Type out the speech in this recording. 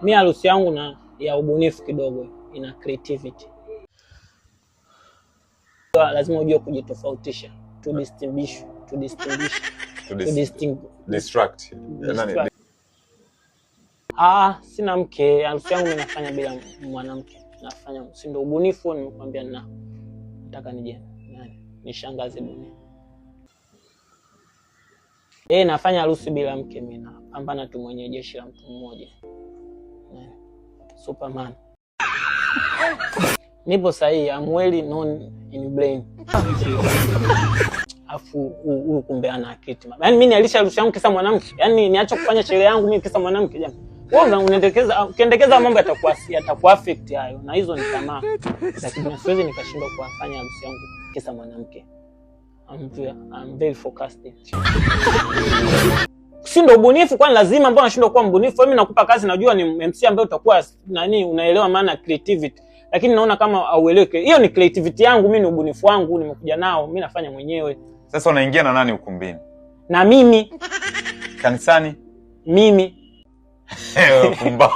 Mimi harusi yangu na ya ubunifu kidogo, ina creativity. Lazima ujue kujitofautisha, to distinguish. Sina mke, harusi yangu mimi nafanya bila mwanamke. Nafanya si ndio ubunifu, nimekwambia nataka nije nishangaze dunia. Nafanya harusi bila mke mimi, napambana tu mwenye jeshi la mtu mmoja. Superman. Nipo sahihi, I'm well known in brain. Afu kumbe ana akili. Yaani mimi nialisha harusi yangu kisa mwanamke. Yaani niacha kufanya sherehe yangu mimi kisa mwanamke jamani. Wewe unaendekeza mambo yatakuwa affect hayo, na hizo ni tamaa. Lakini siwezi nikashindwa kufanya harusi yangu kisa mwanamke. I'm very focused. Si ndio ubunifu, kwani lazima mbona nashindwa kuwa mbunifu? Mimi nakupa kazi, najua ni MC ambaye utakuwa unaelewa maana creativity. Lakini naona kama haueleweki. Hiyo ni creativity yangu, mimi ni ubunifu wangu, nimekuja nao, mimi nafanya mwenyewe. Sasa unaingia na nani ukumbini? Na mimi. Kanisani? Mimi. Pumba.